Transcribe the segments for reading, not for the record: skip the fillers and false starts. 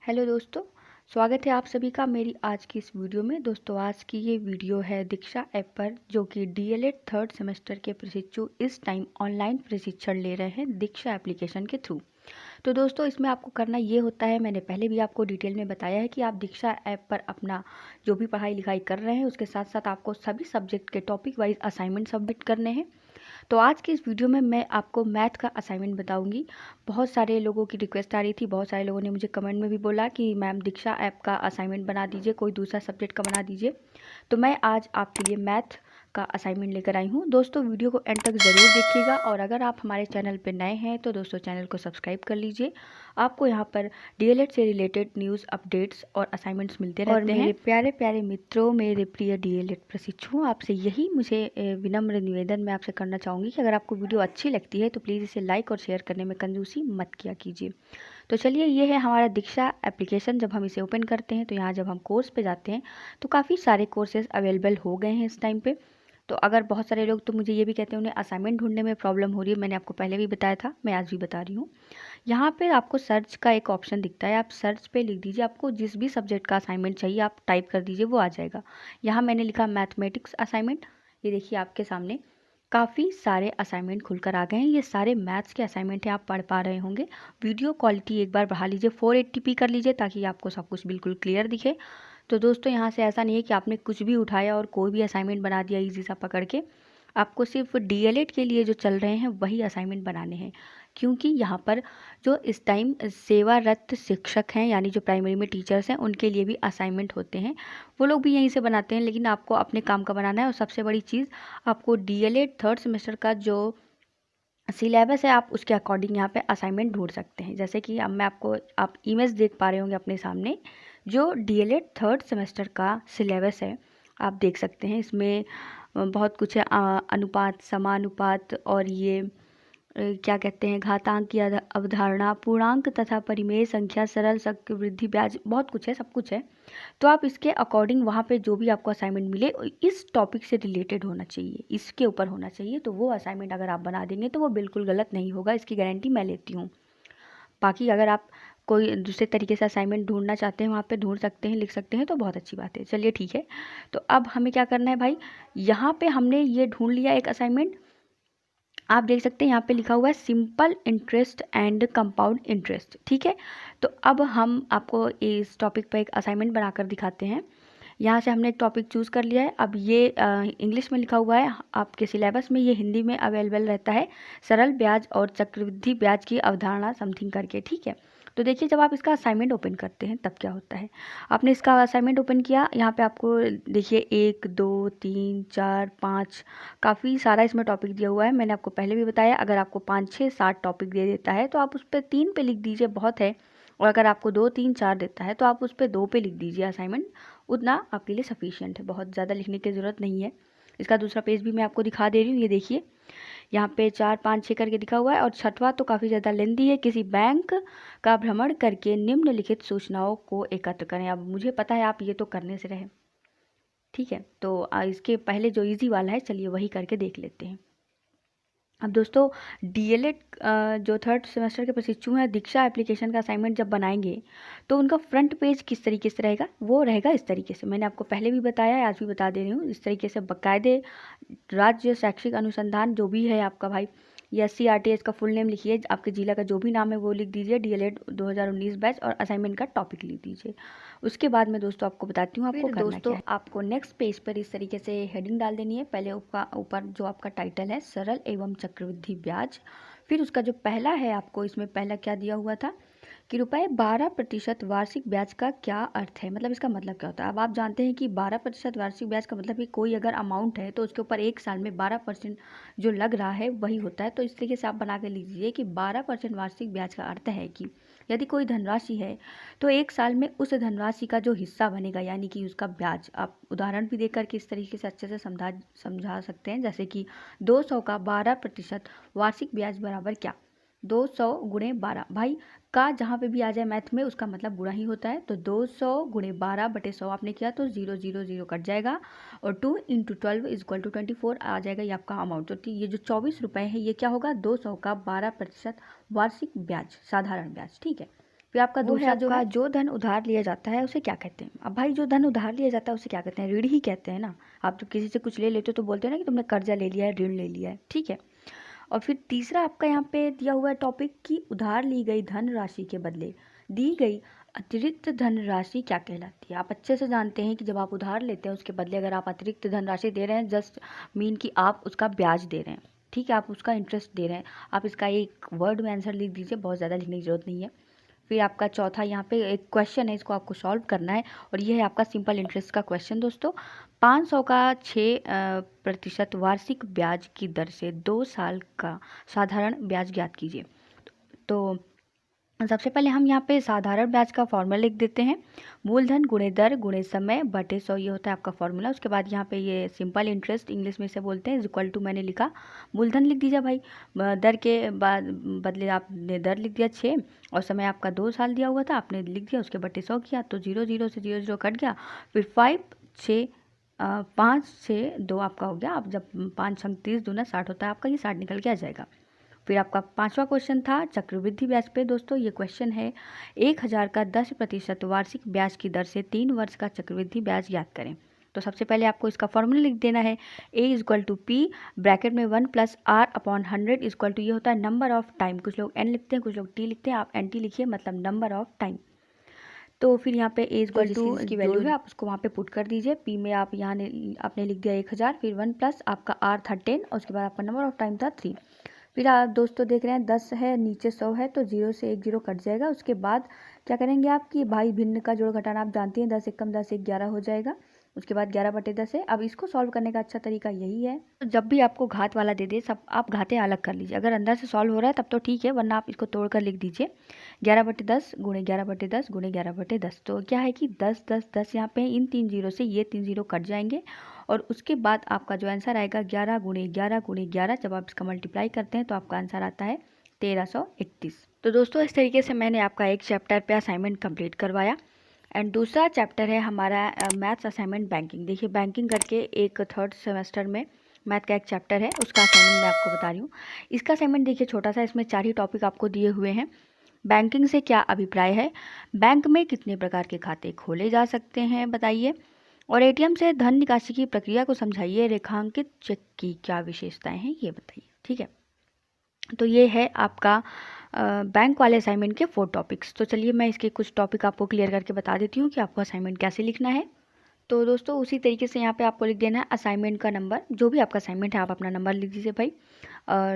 Hello दोस्तों, स्वागत है आप सभी का मेरी आज की इस वीडियो में। दोस्तों आज की ये वीडियो है दीक्षा ऐप पर, जो कि डीएलएड थर्ड सेमेस्टर के प्रशिक्षु इस टाइम ऑनलाइन प्रशिक्षण ले रहे हैं दीक्षा एप्लीकेशन के थ्रू। तो दोस्तों इसमें आपको करना ये होता है, मैंने पहले भी आपको डिटेल में बताया है कि आप दीक्षा ऐप पर अपना जो भी पढ़ाई लिखाई कर रहे हैं उसके साथ साथ आपको सभी सब्जेक्ट के टॉपिक वाइज असाइनमेंट सबमिट करने हैं। तो आज की इस वीडियो में मैं आपको मैथ का असाइनमेंट बताऊंगी। बहुत सारे लोगों की रिक्वेस्ट आ रही थी, बहुत सारे लोगों ने मुझे कमेंट में भी बोला कि मैम दीक्षा ऐप का असाइनमेंट बना दीजिए, कोई दूसरा सब्जेक्ट का बना दीजिए। तो मैं आज आपके लिए मैथ का असाइनमेंट लेकर आई हूँ। दोस्तों वीडियो को एंड तक ज़रूर देखिएगा, और अगर आप हमारे चैनल पर नए हैं तो दोस्तों चैनल को सब्सक्राइब कर लीजिए। आपको यहाँ पर डीएलएड से रिलेटेड न्यूज़, अपडेट्स और असाइनमेंट्स मिलते रहते हैं। मेरे प्यारे प्यारे मित्रों, मेरे प्रिय डीएलएड प्रशिक्षुओं, आपसे यही मुझे विनम्र निवेदन मैं आपसे करना चाहूँगी कि अगर आपको वीडियो अच्छी लगती है तो प्लीज़ इसे लाइक और शेयर करने में कंजूसी मत किया कीजिए। तो चलिए, ये है हमारा दीक्षा एप्लीकेशन। जब हम इसे ओपन करते हैं तो यहाँ जब हम कोर्स पे जाते हैं तो काफ़ी सारे कोर्सेज अवेलेबल हो गए हैं इस टाइम पे। तो अगर बहुत सारे लोग तो मुझे ये भी कहते हैं उन्हें असाइनमेंट ढूंढने में प्रॉब्लम हो रही है, मैंने आपको पहले भी बताया था, मैं आज भी बता रही हूँ। यहाँ पे आपको सर्च का एक ऑप्शन दिखता है, आप सर्च पे लिख दीजिए, आपको जिस भी सब्जेक्ट का असाइनमेंट चाहिए आप टाइप कर दीजिए, वो आ जाएगा। यहाँ मैंने लिखा मैथमेटिक्स असाइनमेंट। ये देखिए आपके सामने काफ़ी सारे असाइनमेंट खुलकर आ गए हैं। ये सारे मैथ्स के असाइनमेंट हैं, आप पढ़ पा रहे होंगे। वीडियो क्वालिटी एक बार बढ़ा लीजिए, 480p कर लीजिए ताकि आपको सब कुछ बिल्कुल क्लियर दिखे। तो दोस्तों यहाँ से ऐसा नहीं है कि आपने कुछ भी उठाया और कोई भी असाइनमेंट बना दिया ईजी सा पकड़ के। आपको सिर्फ डीएलएड के लिए जो चल रहे हैं वही असाइनमेंट बनाने हैं, क्योंकि यहाँ पर जो इस टाइम सेवारत शिक्षक हैं यानी जो प्राइमरी में टीचर्स हैं उनके लिए भी असाइनमेंट होते हैं, वो लोग भी यहीं से बनाते हैं। लेकिन आपको अपने काम का बनाना है, और सबसे बड़ी चीज़ आपको डीएलएड थर्ड सेमेस्टर का जो सिलेबस है आप उसके अकॉर्डिंग यहाँ पे असाइनमेंट ढूंढ सकते हैं। जैसे कि अब मैं आपको, आप इमेज देख पा रहे होंगे अपने सामने, जो डीएलएड थर्ड सेमेस्टर का सिलेबस है आप देख सकते हैं। इसमें बहुत कुछ है, अनुपात, समानुपात, और ये क्या कहते हैं, घातांक की अवधारणा, पूर्णांक तथा परिमेय संख्या, सरल चक्रवृद्धि ब्याज, बहुत कुछ है, सब कुछ है। तो आप इसके अकॉर्डिंग वहाँ पे जो भी आपको असाइनमेंट मिले इस टॉपिक से रिलेटेड होना चाहिए, इसके ऊपर होना चाहिए। तो वो असाइनमेंट अगर आप बना देंगे तो वो बिल्कुल गलत नहीं होगा, इसकी गारंटी मैं लेती हूँ। बाकी अगर आप कोई दूसरे तरीके से असाइनमेंट ढूंढना चाहते हैं वहाँ पे ढूंढ सकते हैं, लिख सकते हैं, तो बहुत अच्छी बात है। चलिए ठीक है, तो अब हमें क्या करना है भाई, यहाँ पे हमने ये ढूंढ लिया एक असाइनमेंट। आप देख सकते हैं यहाँ पे लिखा हुआ है simple interest and compound interest, ठीक है। तो अब हम आपको इस टॉपिक पर एक असाइनमेंट बनाकर दिखाते हैं। यहाँ से हमने एक टॉपिक चूज़ कर लिया है। अब ये इंग्लिश में लिखा हुआ है, आपके सिलेबस में ये हिंदी में अवेलेबल रहता है, सरल ब्याज और चक्रवृद्धि ब्याज की अवधारणा समथिंग करके, ठीक है। तो देखिए जब आप इसका असाइनमेंट ओपन करते हैं तब क्या होता है। आपने इसका असाइनमेंट ओपन किया, यहाँ पे आपको देखिए 1 2 3 4 5 काफ़ी सारा इसमें टॉपिक दिया हुआ है। मैंने आपको पहले भी बताया, अगर आपको 5 6 7 टॉपिक दे देता है तो आप उस पर 3 पे लिख दीजिए, बहुत है। और अगर आपको 2 3 4 देता है तो आप उस पर 2 पे लिख दीजिए असाइनमेंट, उतना आपके लिए सफिशिएंट है, बहुत ज़्यादा लिखने की ज़रूरत नहीं है। इसका दूसरा पेज भी मैं आपको दिखा दे रही हूँ, ये देखिए यहाँ पे 4 5 6 करके दिखा हुआ है, और छठवां तो काफ़ी ज़्यादा लेंदी है। किसी बैंक का भ्रमण करके निम्नलिखित सूचनाओं को एकत्र करें। अब मुझे पता है आप ये तो करने से रहे, ठीक है। तो इसके पहले जो इजी वाला है, चलिए वही करके देख लेते हैं। अब दोस्तों डीएलएड जो थर्ड सेमेस्टर के प्रशिक्षु हैं दीक्षा एप्लीकेशन का असाइनमेंट जब बनाएंगे तो उनका फ्रंट पेज किस तरीके से रहेगा, वो रहेगा इस तरीके से। मैंने आपको पहले भी बताया है, आज भी बता दे रही हूँ। इस तरीके से बाकायदे राज्य शैक्षिक अनुसंधान जो भी है आपका भाई, या CRT, इसका फुल नेम लिखिए, आपके जिला का जो भी नाम है वो लिख दीजिए, डीएलएड 2019 बैच, और असाइनमेंट का टॉपिक लिख दीजिए। उसके बाद मैं दोस्तों आपको बताती हूँ आपको करना क्या है। आपको नेक्स्ट पेज पर इस तरीके से हेडिंग डाल देनी है। पहले ऊपर जो आपका टाइटल है, सरल एवं चक्रवृद्धि ब्याज, फिर उसका जो पहला है, आपको इसमें पहला क्या दिया हुआ था कि ₹12% वार्षिक ब्याज का क्या अर्थ है, मतलब इसका मतलब क्या होता है। अब आप जानते हैं कि 12% वार्षिक ब्याज का मतलब कि कोई अगर अमाउंट है तो उसके ऊपर एक साल में 12% जो लग रहा है वही होता है। तो इस तरीके से आप बना के लीजिए कि 12% वार्षिक ब्याज का अर्थ है कि यदि कोई धनराशि है तो एक साल में उस धनराशि का जो हिस्सा बनेगा यानी कि उसका ब्याज, आप उदाहरण भी देकर के इस तरीके से अच्छे से समझा सकते हैं। जैसे कि 200 का 12% वार्षिक ब्याज बराबर क्या, 200 गुणे 12, भाई का जहाँ पे भी आ जाए मैथ में उसका मतलब गुणा ही होता है। तो 200 गुणे 12/100 आपने किया तो 0 0 0 कट जाएगा, और 2 × 12 = 24 आ जाएगा ये आपका अमाउंट। तो ये जो 24 रुपये है ये क्या होगा, 200 का 12% वार्षिक ब्याज, साधारण ब्याज, ठीक है। फिर आपका दूसरा जो है, जो धन उधार लिया जाता है उसे क्या कहते हैं। अब भाई जो धन उधार लिया जाता है उसे क्या कहते हैं, ऋण ही कहते हैं ना। आप जब किसी से कुछ ले लेते हो तो बोलते हैं ना कि तुमने कर्जा ले लिया है, ऋण ले लिया है, ठीक है। और फिर तीसरा आपका यहाँ पे दिया हुआ है टॉपिक कि उधार ली गई धन राशि के बदले दी गई अतिरिक्त धनराशि क्या कहलाती है। आप अच्छे से जानते हैं कि जब आप उधार लेते हैं उसके बदले अगर आप अतिरिक्त धनराशि दे रहे हैं, जस्ट मीन कि आप उसका ब्याज दे रहे हैं, ठीक है, आप उसका इंटरेस्ट दे रहे हैं। आप इसका एक वर्ड में आंसर लिख दीजिए, बहुत ज़्यादा लिखने की जरूरत नहीं है। फिर आपका चौथा यहाँ पे एक क्वेश्चन है, इसको आपको सॉल्व करना है और ये है आपका सिंपल इंटरेस्ट का क्वेश्चन दोस्तों। 500 का 6% वार्षिक ब्याज की दर से 2 साल का साधारण ब्याज ज्ञात कीजिए। तो सबसे पहले हम यहाँ पे साधारण ब्याज का फॉर्मूला लिख देते हैं, मूलधन गुणे दर गुणे समय बटे 100, ये होता है आपका फॉर्मूला। उसके बाद यहाँ पे ये सिंपल इंटरेस्ट इंग्लिश में से बोलते हैं, इज इक्वल टू, मैंने लिखा मूलधन लिख दीजिए भाई, दर के बाद बदले आपने दर लिख दिया 6 और समय आपका 2 साल दिया हुआ था, आपने लिख दिया, उसके बटे 100 किया तो 0 0 से 0 0 कट गया। फिर 5 6 2 आपका हो गया। आप जब 5 अंक 30 दूना 60 होता है आपका, ये 60 निकल के आ जाएगा। फिर आपका पांचवा क्वेश्चन था चक्रवृद्धि ब्याज पे दोस्तों। ये क्वेश्चन है 1000 का 10% वार्षिक ब्याज की दर से 3 वर्ष का चक्रवृद्धि ब्याज ज्ञात करें। तो सबसे पहले आपको इसका फॉर्मूला लिख देना है, A equal to P bracket में 1 + R/100 इक्वल टू, ये होता है नंबर ऑफ टाइम, कुछ लोग n लिखते हैं कुछ लोग t लिखते हैं, आप NT लिखिए, मतलब नंबर ऑफ टाइम। तो फिर यहाँ पे A इक्वल टू इसकी वैल्यू है, आप उसको वहाँ पे पुट कर दीजिए। P में आप यहाँ आपने लिख दिया 1000, फिर 1 + आपका R था 10 और उसके बाद आपका नंबर ऑफ टाइम था 3। फिर आप दोस्तों देख रहे हैं 10 है, नीचे 100 है, तो 0 से 1 0 कट जाएगा। उसके बाद क्या करेंगे आप कि भाई भिन्न का जोड़ घटाना आप जानते हैं, 10 एकम 10 1 11 हो जाएगा। उसके बाद 11/10 है। अब इसको सॉल्व करने का अच्छा तरीका यही है, तो जब भी आपको घात वाला दे दे सब आप घातें अलग कर लीजिए। अगर अंदर से सॉल्व हो रहा है तब तो ठीक है, वरना आप इसको तोड़ कर लिख दीजिए 11/10 गुणे 11/10 गुणे 11/10। तो क्या है कि 10 10 10 यहाँ पे इन 3 0 से ये 3 0 कट जाएंगे और उसके बाद आपका जो आंसर आएगा 11 गुणे 11 गुणे 11। जब आप इसका मल्टीप्लाई करते हैं तो आपका आंसर आता है 1331। तो दोस्तों इस तरीके से मैंने आपका एक चैप्टर पे असाइनमेंट कंप्लीट करवाया। एंड दूसरा चैप्टर है हमारा मैथ्स असाइनमेंट बैंकिंग। देखिए बैंकिंग करके एक 3rd सेमेस्टर में मैथ का एक चैप्टर है, उसका असाइनमेंट मैं आपको बता रही हूँ। इसका असाइनमेंट देखिए छोटा सा, इसमें 4 ही टॉपिक आपको दिए हुए हैं। बैंकिंग से क्या अभिप्राय है, बैंक में कितने प्रकार के खाते खोले जा सकते हैं बताइए, और ATM से धन निकासी की प्रक्रिया को समझाइए, रेखांकित चेक की क्या विशेषताएं हैं ये बताइए, ठीक है। तो ये है आपका बैंक वाले असाइनमेंट के 4 टॉपिक्स। तो चलिए मैं इसके कुछ टॉपिक आपको क्लियर करके बता देती हूँ कि आपको असाइनमेंट कैसे लिखना है। तो दोस्तों उसी तरीके से यहाँ पे आपको लिख देना है असाइनमेंट का नंबर, जो भी आपका असाइनमेंट है आप अपना नंबर लिख दीजिए भाई।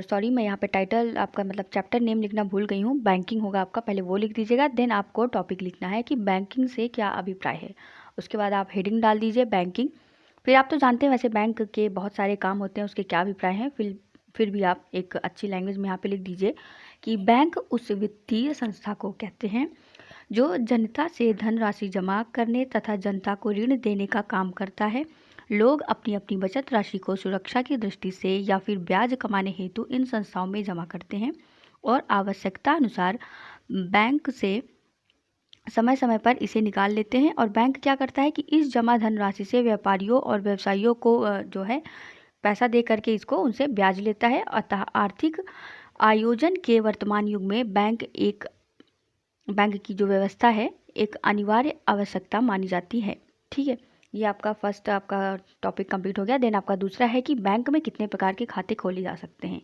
सॉरी मैं यहाँ पे टाइटल आपका मतलब चैप्टर नेम लिखना भूल गई हूँ, बैंकिंग होगा आपका, पहले वो लिख दीजिएगा। देन आपको टॉपिक लिखना है कि बैंकिंग से क्या अभिप्राय है। उसके बाद आप हेडिंग डाल दीजिए बैंकिंग। फिर आप तो जानते हैं वैसे बैंक के बहुत सारे काम होते हैं, उसके क्या अभिप्राय हैं। फिर भी आप एक अच्छी लैंग्वेज में यहाँ पे लिख दीजिए कि बैंक उस वित्तीय संस्था को कहते हैं जो जनता से धनराशि जमा करने तथा जनता को ऋण देने का काम करता है। लोग अपनी अपनी बचत राशि को सुरक्षा की दृष्टि से या फिर ब्याज कमाने हेतु इन संस्थाओं में जमा करते हैं और आवश्यकता अनुसार बैंक से समय समय पर इसे निकाल लेते हैं। और बैंक क्या करता है कि इस जमा धनराशि से व्यापारियों और व्यवसायियों को जो है पैसा दे करके इसको उनसे ब्याज लेता है। अतः आर्थिक आयोजन के वर्तमान युग में बैंक की जो व्यवस्था है एक अनिवार्य आवश्यकता मानी जाती है, ठीक है। ये आपका फर्स्ट आपका टॉपिक कंप्लीट हो गया। देन आपका दूसरा है कि बैंक में कितने प्रकार के खाते खोले जा सकते हैं।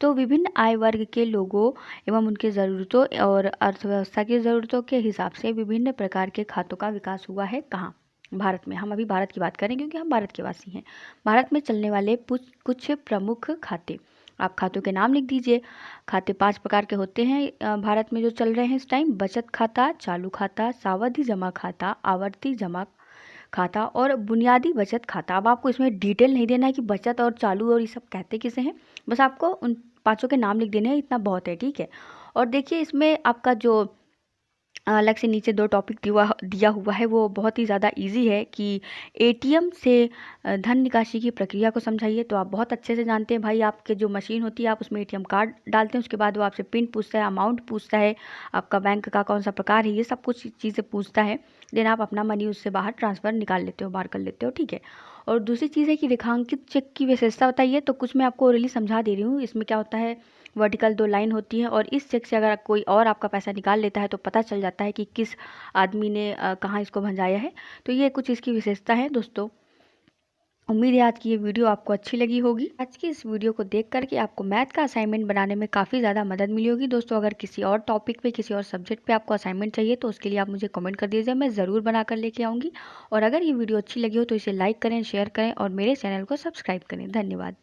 तो विभिन्न आय वर्ग के लोगों एवं उनके ज़रूरतों और अर्थव्यवस्था की ज़रूरतों के हिसाब से विभिन्न प्रकार के खातों का विकास हुआ है। कहाँ? भारत में। हम अभी भारत की बात करें क्योंकि हम भारत के वासी हैं। भारत में चलने वाले कुछ प्रमुख खाते, आप खातों के नाम लिख दीजिए। खाते 5 प्रकार के होते हैं भारत में जो चल रहे हैं इस टाइम, बचत खाता, चालू खाता, सावधि जमा खाता, आवर्ती जमा खाता और बुनियादी बचत खाता। अब आपको इसमें डिटेल नहीं देना है कि बचत और चालू और ये सब कहते किसे हैं, बस आपको उन 5 के नाम लिख देने हैं, इतना बहुत है, ठीक है। और देखिए इसमें आपका जो अलग से नीचे 2 टॉपिक दिया हुआ है वो बहुत ही ज़्यादा इजी है कि ATM से धन निकासी की प्रक्रिया को समझाइए। तो आप बहुत अच्छे से जानते हैं भाई, आपके जो मशीन होती है आप उसमें ATM कार्ड डालते हैं, उसके बाद वो आपसे पिन पूछता है, अमाउंट पूछता है, आपका बैंक का कौन सा प्रकार है, ये सब कुछ चीज़ें पूछता है। देन आप अपना मनी उससे बाहर ट्रांसफ़र निकाल लेते हो, बाहर कर लेते हो, ठीक है। और दूसरी चीज़ है कि रेखांकित चेक की विशेषता बताइए। तो कुछ मैं आपको ओरली समझा दे रही हूँ। इसमें क्या होता है, वर्टिकल 2 लाइन होती हैं और इस चेक से अगर कोई और आपका पैसा निकाल लेता है तो पता चल जाता है कि किस आदमी ने कहाँ इसको भंजाया है। तो ये कुछ इसकी विशेषता है दोस्तों। उम्मीद है आज की ये वीडियो आपको अच्छी लगी होगी। आज की इस वीडियो को देख करके आपको मैथ का असाइनमेंट बनाने में काफ़ी ज़्यादा मदद मिली होगी। दोस्तों अगर किसी और टॉपिक पे, किसी और सब्जेक्ट पे आपको असाइनमेंट चाहिए तो उसके लिए आप मुझे कमेंट कर दीजिए, मैं ज़रूर बनाकर लेके आऊँगी। और अगर ये वीडियो अच्छी लगी हो तो इसे लाइक करें, शेयर करें और मेरे चैनल को सब्सक्राइब करें। धन्यवाद।